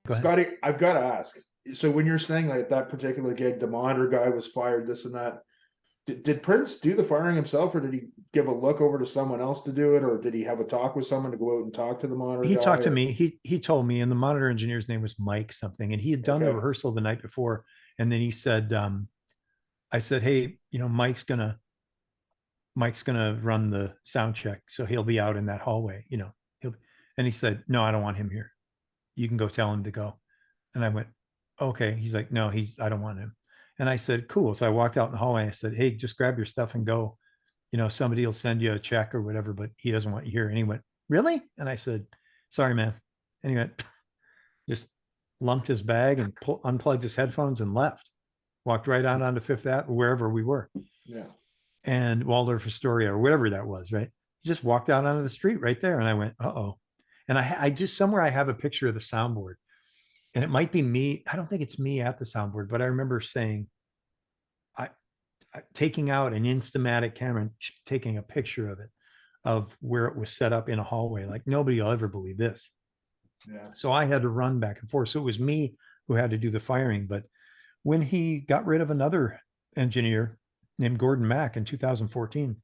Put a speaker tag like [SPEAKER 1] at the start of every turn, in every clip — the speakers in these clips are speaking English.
[SPEAKER 1] Go ahead.
[SPEAKER 2] Scotty, I've got to ask. So when you're saying like that particular gig, the monitor guy was fired, this and that, did Prince do the firing himself, or did he give a look over to someone else to do it, or did he have a talk with someone to go out and talk to the monitor
[SPEAKER 1] He
[SPEAKER 2] guy?
[SPEAKER 1] talked to
[SPEAKER 2] Or
[SPEAKER 1] me. He told me, and the monitor engineer's name was Mike something, and he had done the
[SPEAKER 2] okay,
[SPEAKER 1] rehearsal the night before. And then he said, I said, hey, Mike's gonna run the sound check, so he'll be out in that hallway. He'll. And he said, no, I don't want him here. You can go tell him to go. And I went, okay. He's like, no, I don't want him. And I said, cool. So I walked out in the hallway. And I said, hey, just grab your stuff and go. Somebody will send you a check or whatever, but he doesn't want you here. And he went, really? And I said, sorry, man. And he went, just lumped his bag and unplugged his headphones and left. Walked right on onto Fifth Avenue, wherever we were,
[SPEAKER 2] yeah,
[SPEAKER 1] and Waldorf Astoria or whatever that was, right? He just walked out onto the street right there. And I went, uh-oh. And I just somewhere I have a picture of the soundboard. And it might be me. I don't think it's me at the soundboard, but I remember saying, I taking out an Instamatic camera and taking a picture of it, of where it was set up in a hallway. Like nobody will ever believe this.
[SPEAKER 2] yeah,
[SPEAKER 1] So I had to run back and forth. So it was me who had to do the firing. But when he got rid of another engineer named Gordon Mack in 2014,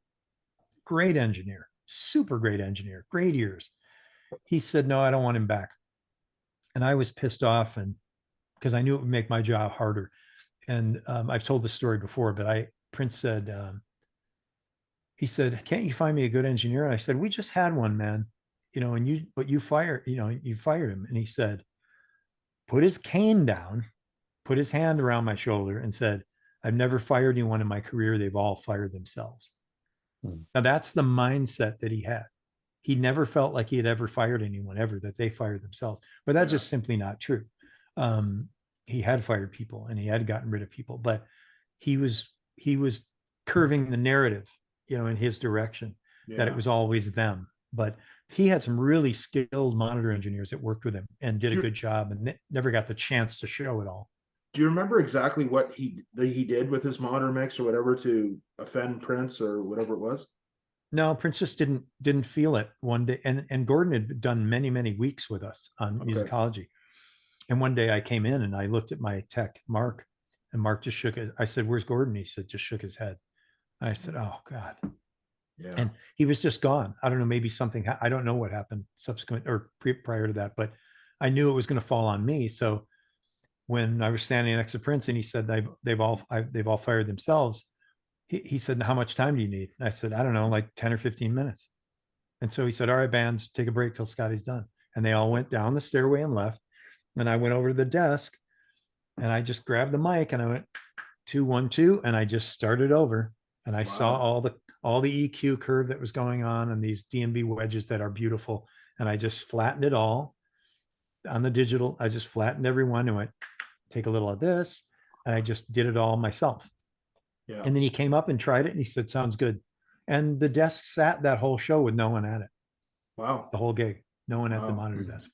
[SPEAKER 1] great engineer, super great engineer, great ears. He said, no, I don't want him back. And I was pissed off, and because I knew it would make my job harder. And I've told this story before, but Prince said, he said, can't you find me a good engineer? And I said, we just had one, man, but you fired him. And he said, put his cane down, put his hand around my shoulder and said, I've never fired anyone in my career. They've all fired themselves.
[SPEAKER 3] Hmm.
[SPEAKER 1] Now that's the mindset that he had. He never felt like he had ever fired anyone ever, that they fired themselves, but that's just simply not true. He had fired people and he had gotten rid of people, but he was curving the narrative, in his direction, that it was always them. But he had some really skilled monitor engineers that worked with him and did a good job, and never got the chance to show it all.
[SPEAKER 2] Do you remember exactly what he did with his monitor mix or whatever to offend Prince or whatever it was?
[SPEAKER 1] No, Prince just didn't feel it one day. And Gordon had done many, many weeks with us on musicology. And one day I came in and I looked at my tech, Mark, and Mark just shook his. I said, where's Gordon? He said, just shook his head. And I said, oh God.
[SPEAKER 2] Yeah.
[SPEAKER 1] And he was just gone. I don't know, maybe something, I don't know what happened subsequent or prior to that, but I knew it was going to fall on me. So when I was standing next to Prince and he said, they've all fired themselves. He said, how much time do you need? And I said, I don't know, like 10 or 15 minutes. And so he said, all right, bands, take a break till Scotty's done. And they all went down the stairway and left. And I went over to the desk and I just grabbed the mic and I went 2, 1, 2, and I just started over. And I saw all the EQ curve that was going on and these DMB wedges that are beautiful. And I just flattened it all on the digital. I just flattened everyone and went, take a little of this. And I just did it all myself.
[SPEAKER 2] Yeah.
[SPEAKER 1] And then he came up and tried it and he said, sounds good. And the desk sat that whole show with no one at it.
[SPEAKER 2] Wow.
[SPEAKER 1] The whole gig, no one at the monitor desk.